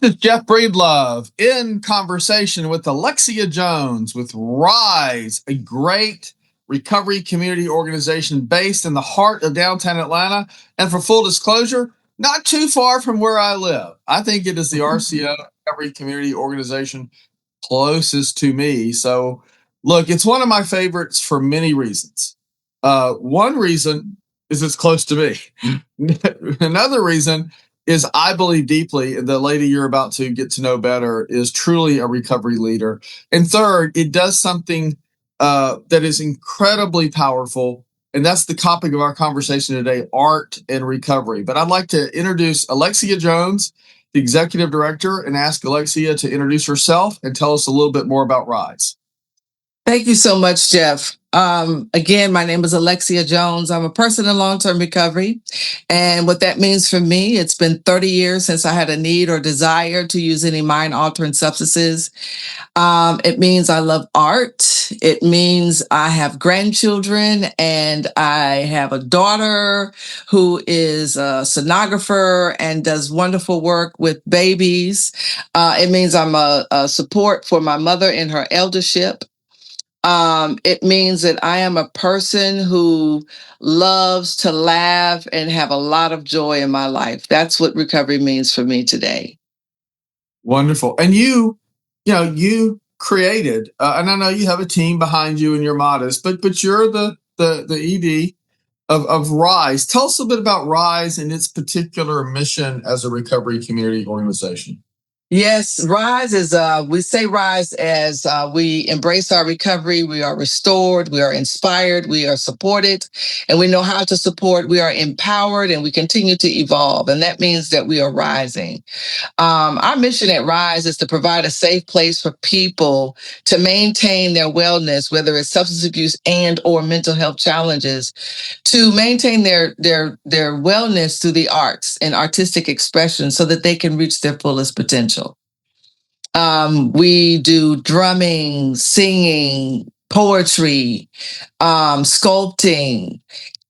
This is Jeff Breedlove in conversation with Alexia Jones with Rise, a great recovery community organization based in the heart of downtown Atlanta. And for full disclosure, not too far from where I live. I think it is the RCO recovery community organization closest to me. So, look, it's one of my favorites for many reasons. One reason is it's close to me. Another reason is I believe deeply the lady you're about to get to know better is truly a recovery leader. And third, it does something that is incredibly powerful. And that's the topic of our conversation today, art and recovery. But I'd like to introduce Alexia Jones, the executive director, and ask Alexia to introduce herself and tell us a little bit more about Rise. Thank you so much, Jeff. Again, my name is Alexia Jones. I'm a person in long-term recovery. And what that means for me, it's been 30 years since I had a need or desire to use any mind-altering substances. It means I love art. It means I have grandchildren and I have a daughter who is a sonographer and does wonderful work with babies. It means I'm a support for my mother in her eldership. It means that I am a person who loves to laugh and have a lot of joy in my life. That's what recovery means for me today. Wonderful. And you created, and I know you have a team behind you and you're modest, but you're the ED of Rise. Tell us a bit about Rise and its particular mission as a recovery community organization. Yes, Rise is, we say Rise as we embrace our recovery. We are restored, we are inspired, we are supported, and we know how to support. We are empowered and we continue to evolve. And that means that we are rising. Our mission at Rise is to provide a safe place for people to maintain their wellness, whether it's substance abuse and or mental health challenges, to maintain their wellness through the arts and artistic expression so that they can reach their fullest potential. We do drumming, singing, poetry, sculpting,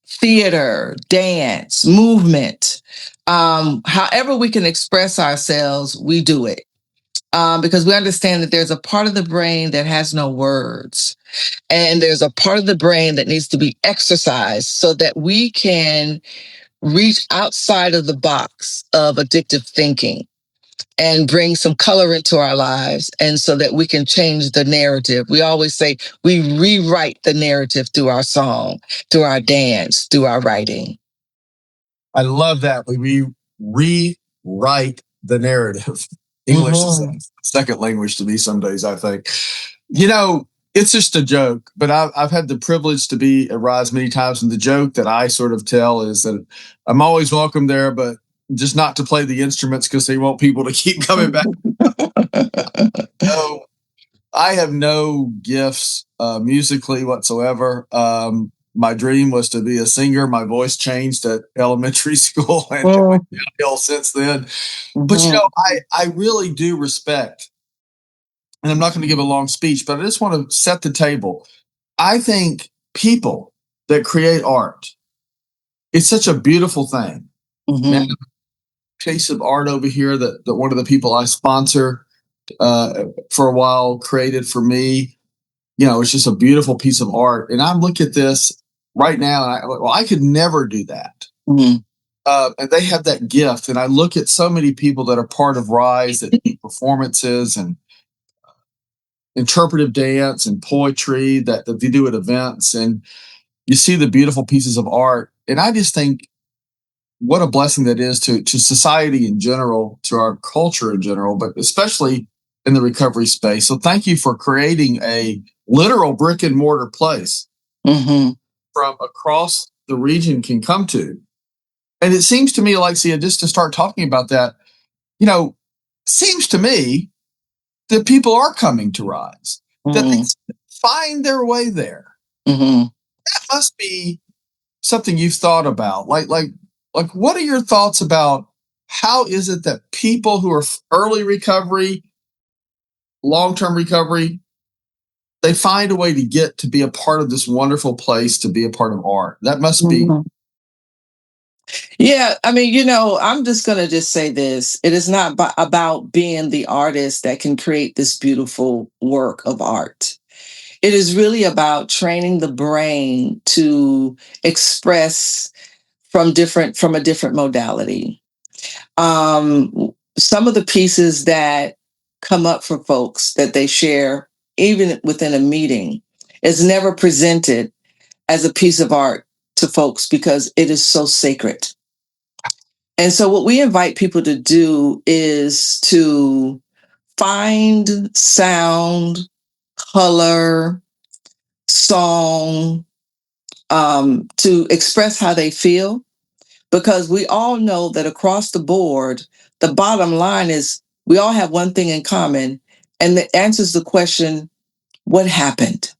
theater, dance, movement. However we can express ourselves, we do it. Because we understand that there's a part of the brain that has no words. And there's a part of the brain that needs to be exercised so that we can reach outside of the box of addictive thinking and bring some color into our lives, and so that we can change the narrative. We always say we rewrite the narrative through our song, through our dance, through our writing. I love that. We rewrite the narrative. English is a second language to me some days, I think. It's just a joke, but I've had the privilege to be at Rise many times, and the joke that I sort of tell is that I'm always welcome there, but just not to play the instruments because they want people to keep coming back. So I have no gifts musically whatsoever. My dream was to be a singer. My voice changed at elementary school and it went downhill since then. But I really do respect, and I'm not going to give a long speech, but I just want to set the table. I think people that create art, it's such a beautiful thing. Man, piece of art over here that one of the people I sponsor for a while created for me. It's just a beautiful piece of art. And I look at this right now and I could never do that. And they have that gift. And I look at so many people that are part of Rise that do performances and interpretive dance and poetry that they do at events. And you see the beautiful pieces of art. And I just think what a blessing that is to society in general, to our culture in general, but especially in the recovery space. So thank you for creating a literal brick and mortar place from across the region can come to. And it seems to me, Alexia, just to start talking about that, seems to me that people are coming to Rise, that they find their way there. That must be something you've thought about. Like, what are your thoughts about how is it that people who are early recovery, long-term recovery, they find a way to get to be a part of this wonderful place, to be a part of art? That must be. Yeah, I mean, I'm just going to just say this. It is not about being the artist that can create this beautiful work of art. It is really about training the brain to express from a different modality. Some of the pieces that come up for folks that they share, even within a meeting, is never presented as a piece of art to folks because it is so sacred. And so, what we invite people to do is to find sound, color, song, to express how they feel, because we all know that across the board, the bottom line is we all have one thing in common, and it answers the question, what happened?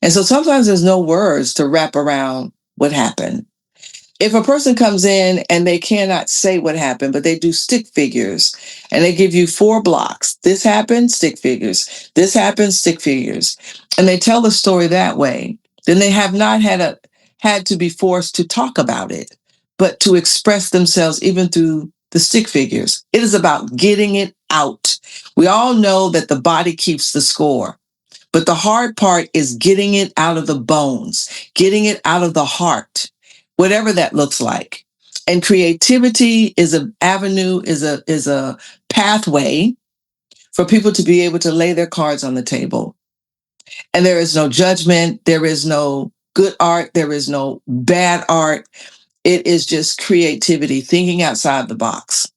And so sometimes there's no words to wrap around what happened. If a person comes in and they cannot say what happened, but they do stick figures and they give you 4 blocks, this happened, stick figures, this happened, stick figures, and they tell the story that way, then they have not had to be forced to talk about it, but to express themselves even through the stick figures. It is about getting it out. We all know that the body keeps the score. But the hard part is getting it out of the bones, getting it out of the heart, whatever that looks like. And creativity is an avenue, is a pathway for people to be able to lay their cards on the table. And there is no judgment, there is no good art, there is no bad art. It is just creativity, thinking outside the box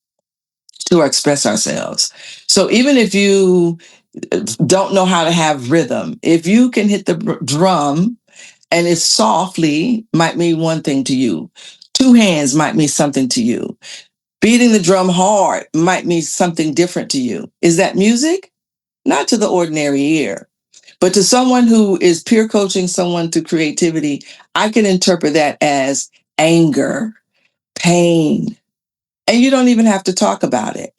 to express ourselves. So even if you don't know how to have rhythm, if you can hit the drum and it's softly, might mean one thing to you. 2 hands might mean something to you. Beating the drum hard might mean something different to you. Is that music? Not to the ordinary ear. But to someone who is peer coaching someone to creativity, I can interpret that as anger, pain, and you don't even have to talk about it.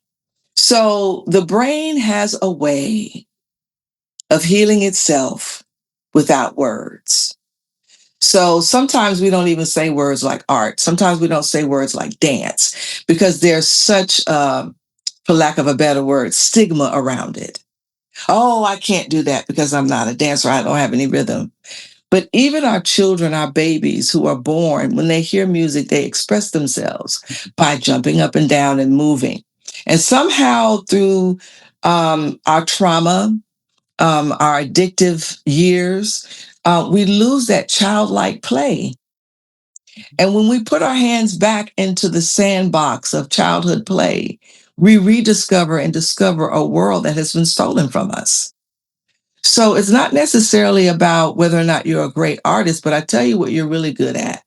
So the brain has a way of healing itself without words. So sometimes we don't even say words like art. Sometimes we don't say words like dance because there's such, for lack of a better word, stigma around it. Oh, I can't do that because I'm not a dancer. I don't have any rhythm. But even our children, our babies who are born, when they hear music, they express themselves by jumping up and down and moving. And somehow through our trauma, our addictive years, we lose that childlike play. And when we put our hands back into the sandbox of childhood play, we rediscover and discover a world that has been stolen from us. So it's not necessarily about whether or not you're a great artist, but I tell you what you're really good at.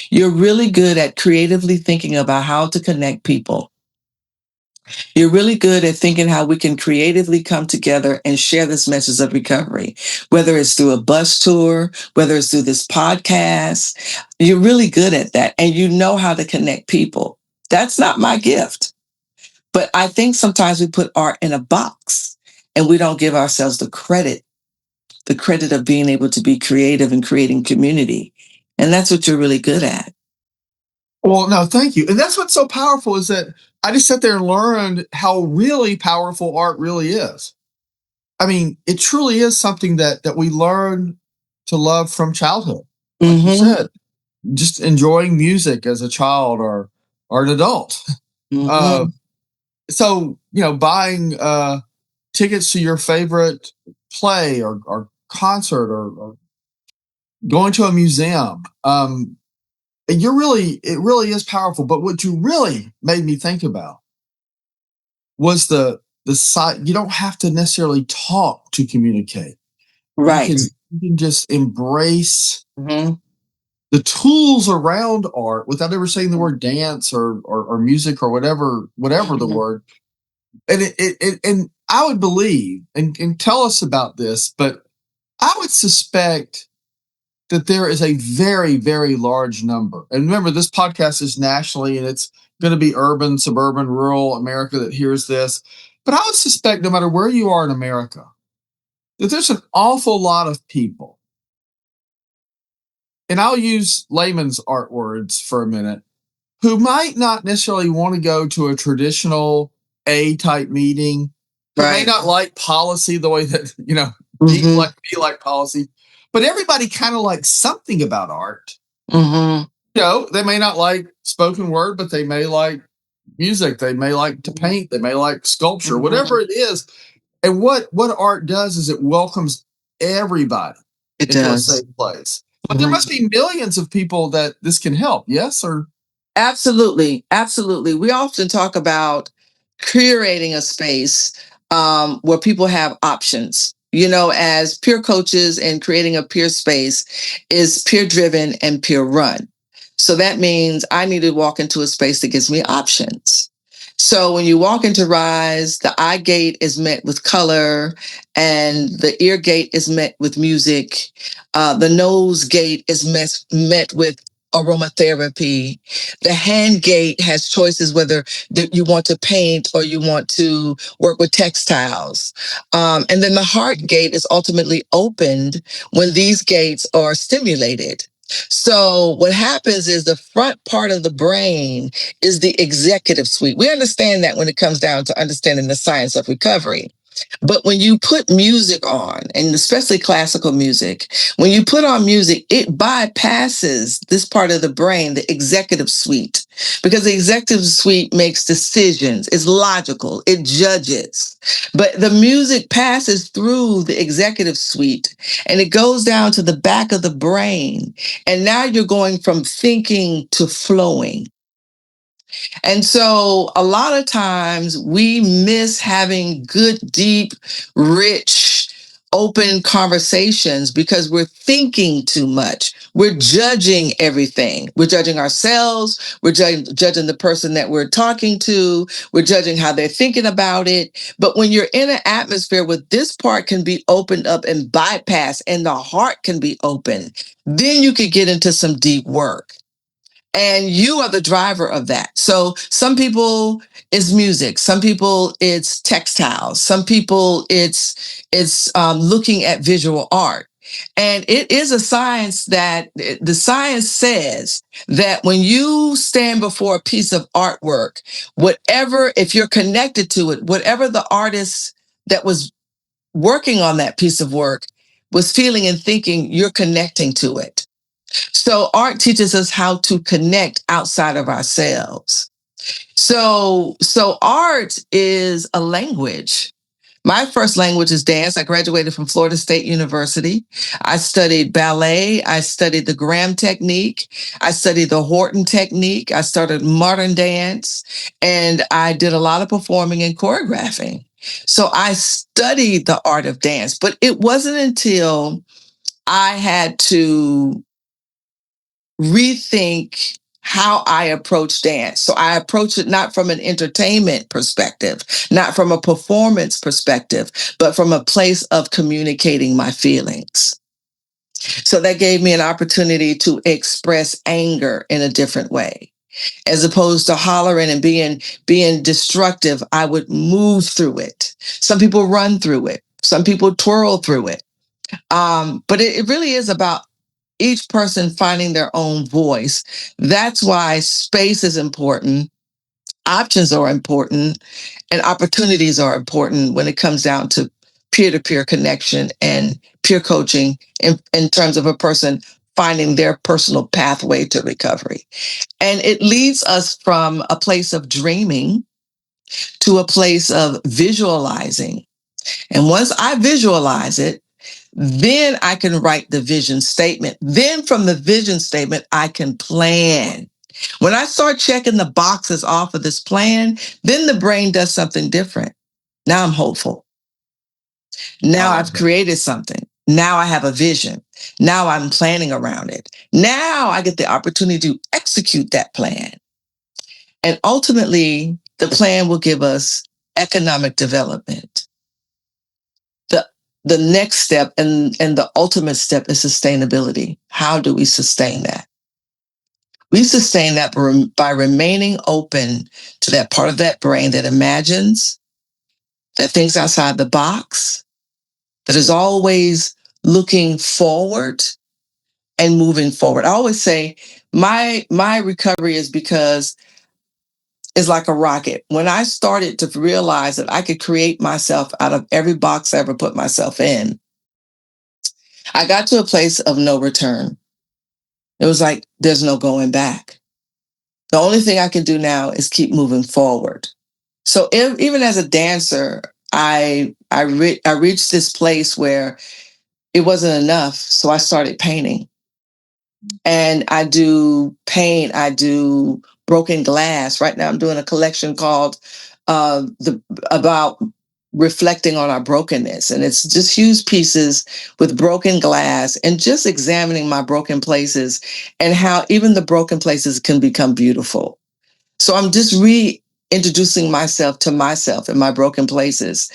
You're really good at creatively thinking about how to connect people. You're really good at thinking how we can creatively come together and share this message of recovery, whether it's through a bus tour, whether it's through this podcast. You're really good at that, and you know how to connect people. That's not my gift. But I think sometimes we put art in a box and we don't give ourselves the credit of being able to be creative and creating community. And that's what you're really good at. Well, no, thank you. And that's what's so powerful is that I just sat there and learned how really powerful art really is. I mean, it truly is something that we learn to love from childhood. Like you Mm-hmm. said, just enjoying music as a child or an adult. Uh, Mm-hmm. so buying tickets to your favorite play or concert or going to a museum. And it really is powerful. But what you really made me think about was the side. You don't have to necessarily talk to communicate. You Right. can you can just embrace Mm-hmm. the tools around art without ever saying the word dance or music or whatever the Mm-hmm. word. And and I would believe and tell us about this, but I would suspect that there is a very, very large number. And remember, this podcast is nationally and it's going to be urban, suburban, rural America that hears this. But I would suspect no matter where you are in America, that there's an awful lot of people. And I'll use layman's art words for a minute. who might not necessarily want to go to a traditional A type meeting, who may not like policy the way that, B like policy, but everybody kind of likes something about art. They may not like spoken word, but they may like music. They may like to paint. They may like sculpture, whatever it is. And what art does is it welcomes everybody into a safe place. But there must be millions of people that this can help. Yes, or Absolutely. Absolutely. We often talk about curating a space where people have options. As peer coaches, and creating a peer space is peer driven and peer run. So that means I need to walk into a space that gives me options. So when you walk into Rise, the eye gate is met with color, and the ear gate is met with music. The nose gate is met with aromatherapy. The hand gate has choices whether you want to paint or you want to work with textiles. And then the heart gate is ultimately opened when these gates are stimulated. So what happens is the front part of the brain is the executive suite. We understand that when it comes down to understanding the science of recovery. But when you put music on, and especially classical music, when you put on music, it bypasses this part of the brain, the executive suite, because the executive suite makes decisions, it's logical, it judges. But the music passes through the executive suite and it goes down to the back of the brain. And now you're going from thinking to flowing. And so a lot of times we miss having good, deep, rich, open conversations because we're thinking too much. We're judging everything. We're judging ourselves. We're judging the person that we're talking to. We're judging how they're thinking about it. But when you're in an atmosphere where this part can be opened up and bypassed and the heart can be open, then you could get into some deep work. And you are the driver of that. So some people it's music, some people it's textiles, some people it's looking at visual art. And it is a science that the science says that when you stand before a piece of artwork, whatever, if you're connected to it, whatever the artist that was working on that piece of work was feeling and thinking, you're connecting to it. So art teaches us how to connect outside of ourselves. So art is a language. My first language is dance. I graduated from Florida State University. I studied ballet. I studied the Graham technique. I studied the Horton technique. I started modern dance, and I did a lot of performing and choreographing. So I studied the art of dance, but it wasn't until I had to rethink how I approach dance. So I approach it not from an entertainment perspective, not from a performance perspective, but from a place of communicating my feelings. So that gave me an opportunity to express anger in a different way. As opposed to hollering and being destructive, I would move through it. Some people run through it. Some people twirl through it. But it really is about each person finding their own voice. That's why space is important, options are important, and opportunities are important when it comes down to peer-to-peer connection and peer coaching in terms of a person finding their personal pathway to recovery. And it leads us from a place of dreaming to a place of visualizing. And once I visualize it, then I can write the vision statement. Then from the vision statement, I can plan. When I start checking the boxes off of this plan, then the brain does something different. Now I'm hopeful. Now I've created something. Now I have a vision. Now I'm planning around it. Now I get the opportunity to execute that plan. And ultimately, the plan will give us economic development. The next step and the ultimate step is sustainability. How do we sustain that? We sustain that by remaining open to that part of that brain that imagines, that thinks outside the box, that is always looking forward, and moving forward. I always say my recovery is because it's like a rocket. When I started to realize that I could create myself out of every box I ever put myself in, I got to a place of no return. It was like, there's no going back. The only thing I can do now is keep moving forward. So even as a dancer, I reached this place where it wasn't enough. So I started painting. And I do paint, I do broken glass. Right now I'm doing a collection called the about reflecting on our brokenness. And it's just huge pieces with broken glass and just examining my broken places and how even the broken places can become beautiful. So I'm just reintroducing myself to myself in my broken places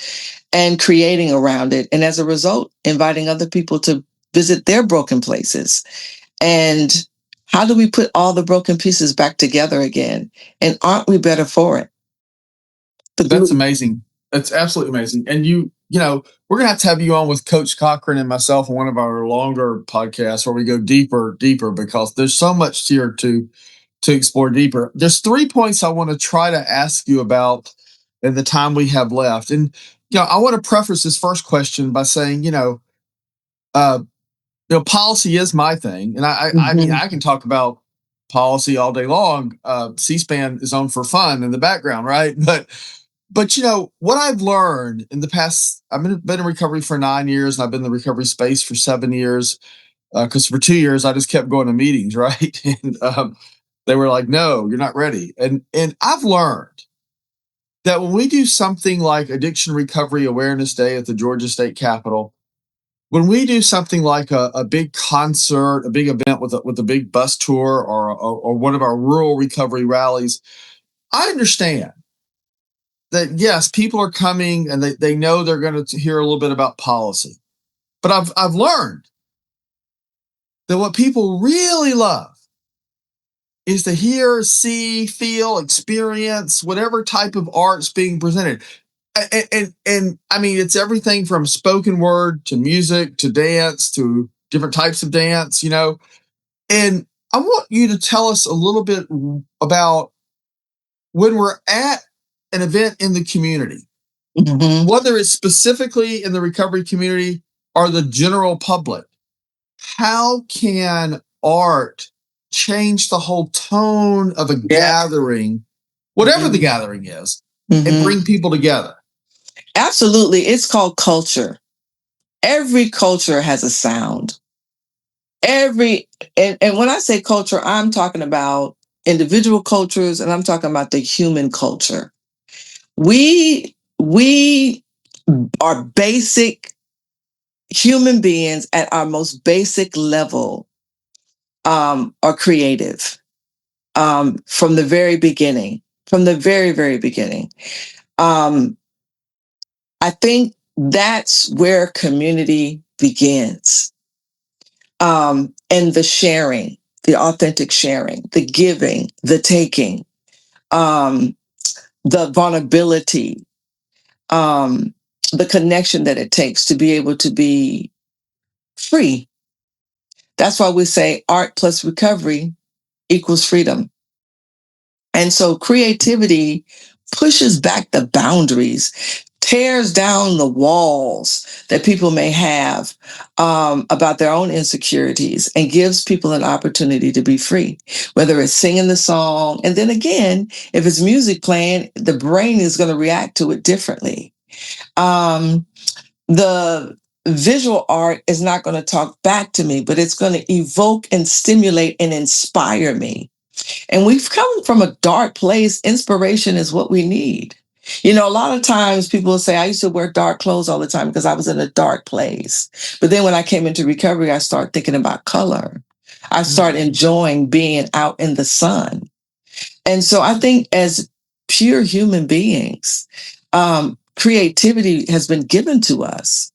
and creating around it. And as a result, inviting other people to visit their broken places. And how do we put all the broken pieces back together again? And aren't we better for it? That's amazing. That's absolutely amazing. And we're going to have you on with Coach Cochran and myself on one of our longer podcasts where we go deeper, because there's so much here to explore deeper. There's 3 points I want to try to ask you about in the time we have left. And, I want to preface this first question by saying, policy is my thing. And I mean, I can talk about policy all day long. C-SPAN is on for fun in the background, right? But what I've learned in the past, I've been in recovery for 9 years, and I've been in the recovery space for 7 years. Because for 2 years, I just kept going to meetings, right? And they were like, "No, you're not ready." And I've learned that when we do something like Addiction Recovery Awareness Day at the Georgia State Capitol, when we do something like a big concert, a big event with a big bus tour, or one of our rural recovery rallies, I understand that yes, people are coming and they know they're going to hear a little bit about policy. But I've learned that what people really love is to hear, see, feel, experience whatever type of art's being presented. And I mean, it's everything from spoken word to music to dance to different types of dance, And I want you to tell us a little bit about when we're at an event in the community, whether it's specifically in the recovery community or the general public. How can art change the whole tone of a gathering, whatever the gathering is, and bring people together? Absolutely. It's called culture. Every culture has a sound. And when I say culture, I'm talking about individual cultures, and I'm talking about the human culture. We are basic human beings at our most basic level, are creative, from the very beginning, from the very, very beginning. I think that's where community begins. And the sharing, the authentic sharing, the giving, the taking, the vulnerability, the connection that it takes to be able to be free. That's why we say art plus recovery equals freedom. And so creativity pushes back the boundaries, tears down the walls that people may have, about their own insecurities, and gives people an opportunity to be free, whether it's singing the song. And then again, if it's music playing, the brain is going to react to it differently. The visual art is not going to talk back to me, but it's going to evoke and stimulate and inspire me. And we've come from a dark place. Inspiration is what we need. A lot of times people will say, I used to wear dark clothes all the time because I was in a dark place. But then when I came into recovery, I started thinking about color. I started enjoying being out in the sun. And so I think as pure human beings, creativity has been given to us,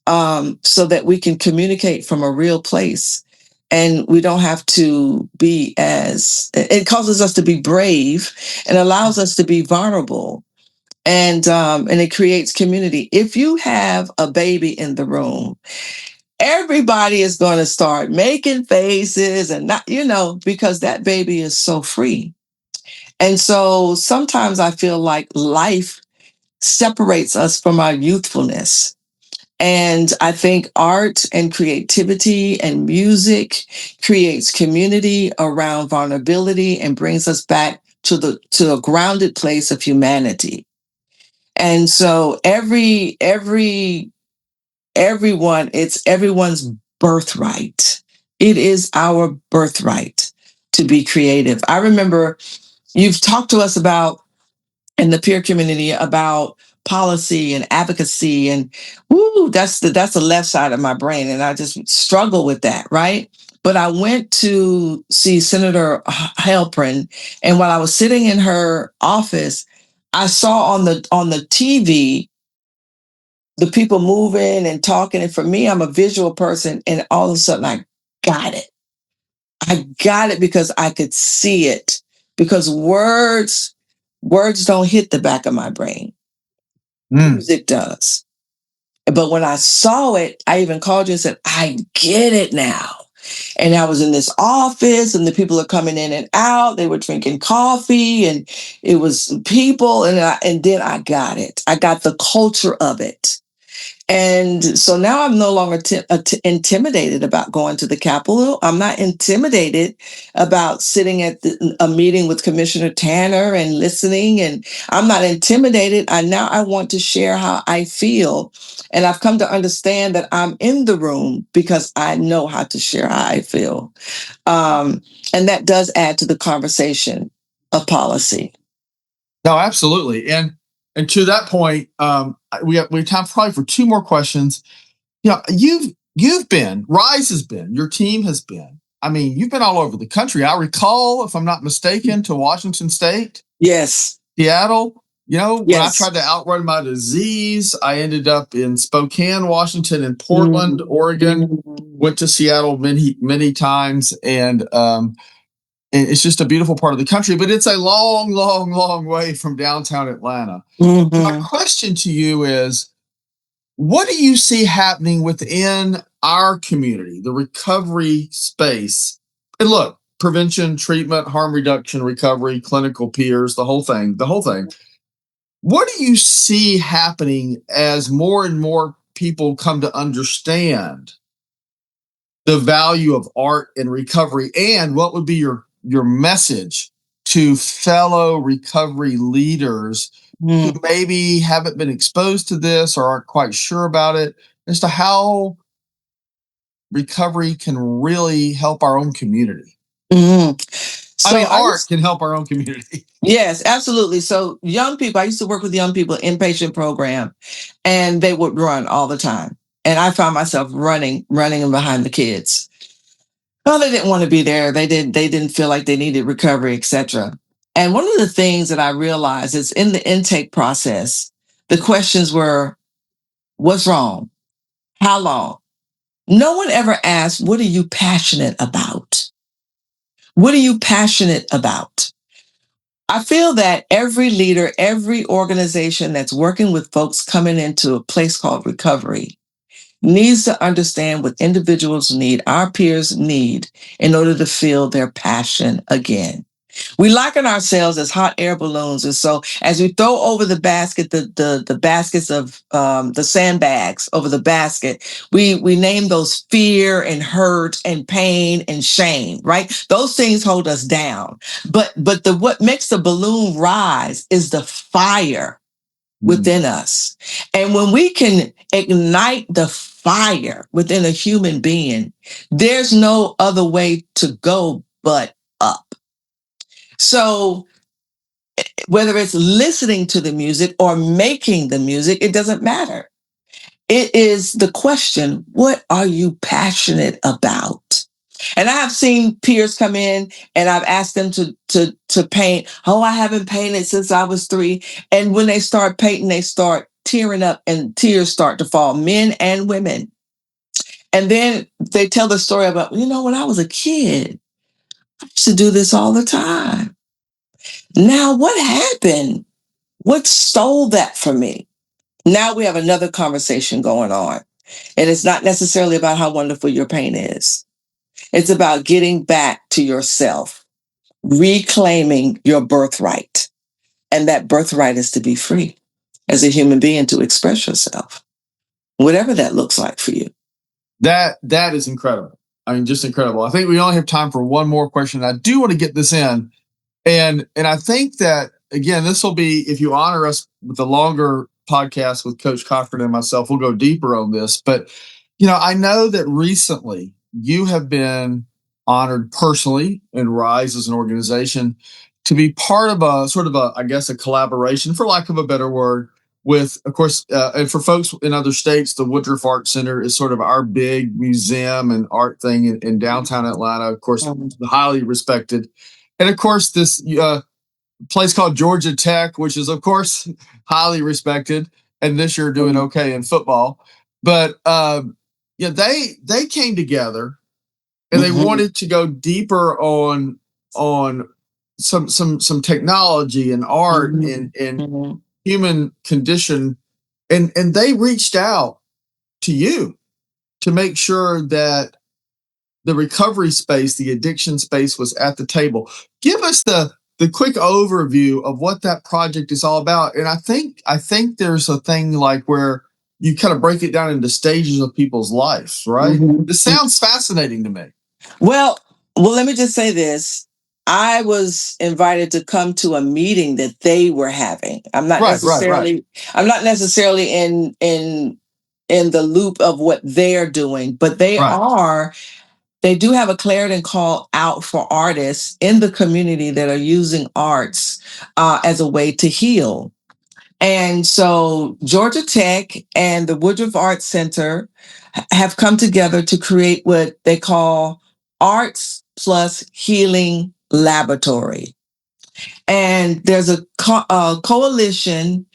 so that we can communicate from a real place. And we don't have to it causes us to be brave and allows us to be vulnerable. And it creates community. If you have a baby in the room everybody is going to start making faces and not, because that baby is so free. And so sometimes I feel like life separates us from our youthfulness. And I think art and creativity and music creates community around vulnerability and brings us back to a grounded place of humanity. And so it's everyone's birthright. It is our birthright to be creative. I remember you've talked to us about in the peer community about policy and advocacy, and that's the left side of my brain, and I just struggle with that, right? But I went to see Senator Halpern, and while I was sitting in her office, I saw on the TV the people moving and talking. And for me, I'm a visual person, and all of a sudden got it. I got it because I could see it. Because words don't hit the back of my brain. Music does. But when I saw it, I even called you and said, I get it now. And I was in this office and the people are coming in and out. They were drinking coffee and it was people. And then I got it. I got the culture of it. And so now I'm no longer intimidated about going to the Capitol. I'm not intimidated about sitting at a meeting with Commissioner Tanner and listening. And I'm not intimidated. Now I want to share how I feel. And I've come to understand that I'm in the room because I know how to share how I feel. And that does add to the conversation of policy. No, absolutely. And to that point, we have time probably for two more questions. You've been, Rise has been, your team has been. I mean, you've been all over the country. I recall, if I'm not mistaken, to Washington State. Yes. Seattle. When Yes. I tried to outrun my disease, I ended up in Spokane, Washington, and Portland, Oregon. Went to Seattle many, many times, and it's just a beautiful part of the country, but it's a long, long, long way from downtown Atlanta. My question to you is, what do you see happening within our community, the recovery space? And look, prevention, treatment, harm reduction, recovery, clinical peers, the whole thing. What do you see happening as more and more people come to understand the value of art and recovery? And what would be your message to fellow recovery leaders who maybe haven't been exposed to this or aren't quite sure about it, as to how recovery can really help our own community? Art can help our own community. Yes, absolutely. So young people, I used to work with young people, inpatient program, and they would run all the time. And I found myself running behind the kids. Well, they didn't want to be there. They didn't feel like they needed recovery, etc. And one of the things that I realized is in the intake process, the questions were, what's wrong? How long? No one ever asked, what are you passionate about? What are you passionate about? I feel that every leader, every organization that's working with folks coming into a place called recovery needs to understand what individuals need, our peers need, in order to feel their passion again. We liken ourselves as hot air balloons. And so as we throw over the basket, the baskets of the sandbags over the basket, we name those fear and hurt and pain and shame, right? Those things hold us down. But what makes the balloon rise is the fire within us. And when we can ignite the fire within a human being, there's no other way to go but up. So whether it's listening to the music or making the music, it doesn't matter. It is the question, what are you passionate about? And I have seen peers come in and I've asked them to paint. Oh, I haven't painted since I was 3. And when they start painting, they start tearing up and tears start to fall, men and women. And then they tell the story about, when I was a kid, I used to do this all the time. Now, what happened? What stole that from me? Now we have another conversation going on. And it's not necessarily about how wonderful your pain is. It's about getting back to yourself, reclaiming your birthright. And that birthright is to be free as a human being, to express yourself, whatever that looks like for you. That is incredible. I mean, just incredible. I think we only have time for one more question. I do want to get this in. And I think that, again, this will be, if you honor us with a longer podcast with Coach Cochran and myself, we'll go deeper on this. But, I know that recently you have been honored personally in Rise as an organization to be part of a sort of a, I guess, a collaboration, for lack of a better word, with, of course, and for folks in other states, the Woodruff Art Center is sort of our big museum and art thing in downtown Atlanta, of course, highly respected. And of course, this place called Georgia Tech, which is, of course, highly respected, and this year doing okay in football. But they came together and they wanted to go deeper on some technology and art and human condition, and they reached out to you to make sure that the recovery space, the addiction space, was at the table. Give us the quick overview of what that project is all about. And I think there's a thing like where you kind of break it down into stages of people's lives, right? This sounds fascinating to me. Well, let me just say this. I was invited to come to a meeting that they were having. I'm not necessarily in the loop of what they're doing, but they do have a clarion call out for artists in the community that are using arts as a way to heal. And so Georgia Tech and the Woodruff Art Center have come together to create what they call Arts Plus Healing Laboratory. And there's a coalition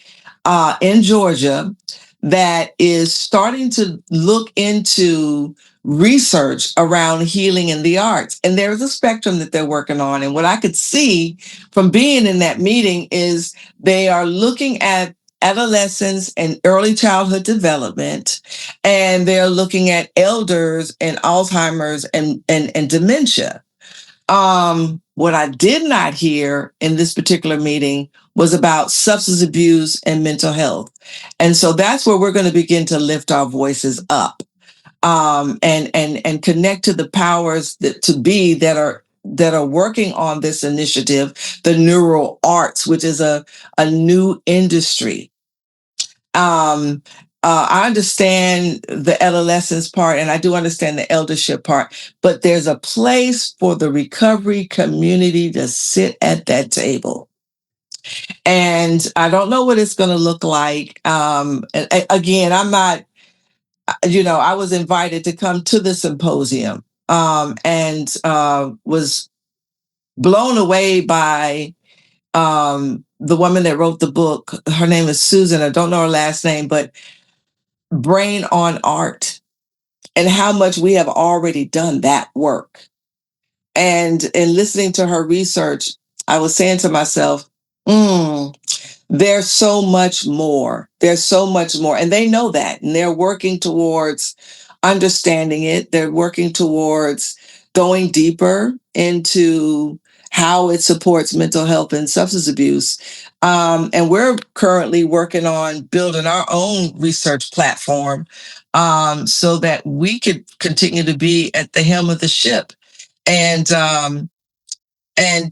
in Georgia that is starting to look into research around healing in the arts. And there's a spectrum that they're working on. And what I could see from being in that meeting is they are looking at adolescence and early childhood development, and they're looking at elders and Alzheimer's and dementia. What I did not hear in this particular meeting was about substance abuse and mental health. And so that's where we're going to begin to lift our voices up, and connect to the powers that are working on this initiative, the neural arts, which is a new industry. I understand the adolescence part, and I do understand the eldership part, but there's a place for the recovery community to sit at that table. And I don't know what it's going to look like. Again, I'm not, I was invited to come to the symposium, and was blown away by the woman that wrote the book. Her name is Susan. I don't know her last name, but Brain on Art, and how much we have already done that work. And in listening to her research, I was saying to myself, there's so much more. There's so much more. And they know that. And they're working towards understanding it. They're working towards going deeper into how it supports mental health and substance abuse. And we're currently working on building our own research platform, so that we could continue to be at the helm of the ship. And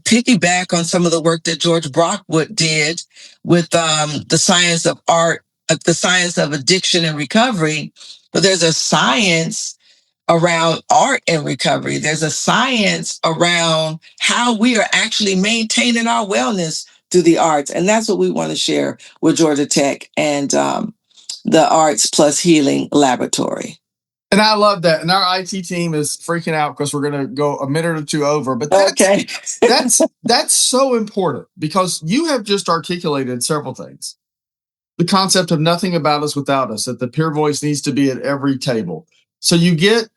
piggyback on some of the work that George Brockwood did with the science of art, the science of addiction and recovery. But there's a science around art and recovery. There's a science around how we are actually maintaining our wellness through the arts. And that's what we want to share with Georgia Tech and the Arts Plus Healing Laboratory. And I love that. And our IT team is freaking out because we're going to go a minute or two over. But that's so important, because you have just articulated several things. The concept of nothing about us without us, that the peer voice needs to be at every table. So you get,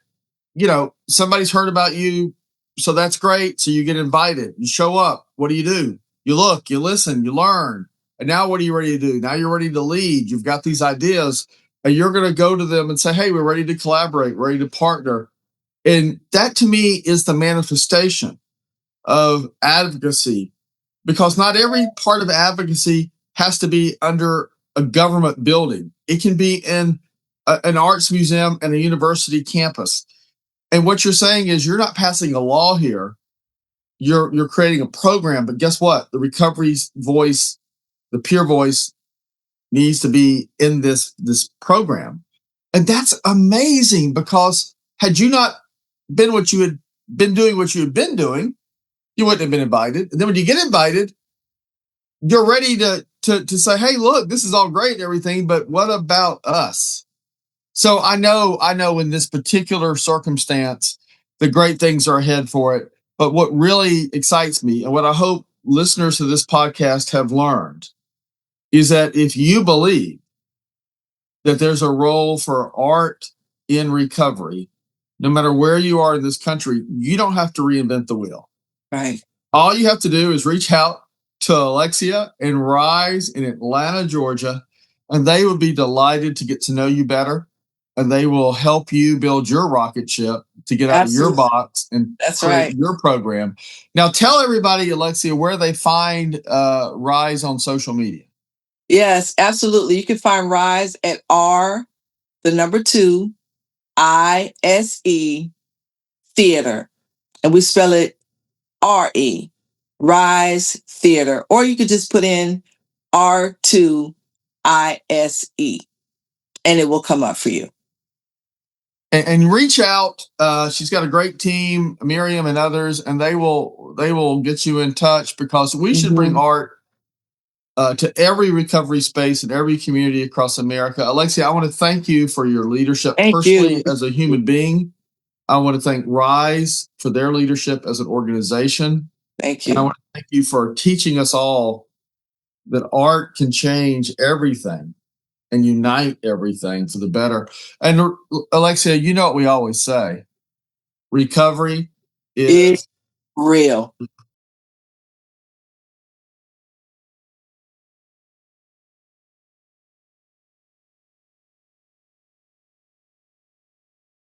somebody's heard about you. So that's great. So you get invited. You show up. What do? You look, you listen, you learn. And now what are you ready to do? Now you're ready to lead. You've got these ideas. and you're going to go to them and say, hey, we're ready to collaborate, ready to partner. And that to me is the manifestation of advocacy, because not every part of advocacy has to be under a government building. It can be in an arts museum and a university campus. And what you're saying is you're not passing a law here. You're creating a program, but guess what? The recovery's voice, the peer voice, needs to be in this program. And that's amazing, because had you not been what you had been doing, you wouldn't have been invited. And then when you get invited, you're ready to say, hey, look, this is all great and everything, but what about us? So I know in this particular circumstance, the great things are ahead for it. But what really excites me, and what I hope listeners to this podcast have learned, is that if you believe that there's a role for art in recovery, no matter where you are in this country, you don't have to reinvent the wheel. Right. All you have to do is reach out to Alexia and Rise in Atlanta, Georgia, and they would be delighted to get to know you better. And they will help you build your rocket ship to get out of your box and create your program. Now, tell everybody, Alexia, where they find Rise on social media. Yes, absolutely. You can find Rise at R2ISE Theater. And we spell it RE, Rise Theater. Or you could just put in R2ISE and it will come up for you. And reach out. She's got a great team, Miriam and others, and they will get you in touch, because we should bring art to every recovery space in every community across America. Alexia, I want to thank you for your leadership personally as a human being. I want to thank Rise for their leadership as an organization. Thank you. And I want to thank you for teaching us all that art can change everything and unite everything for the better. And Alexia, you know what we always say: recovery is real.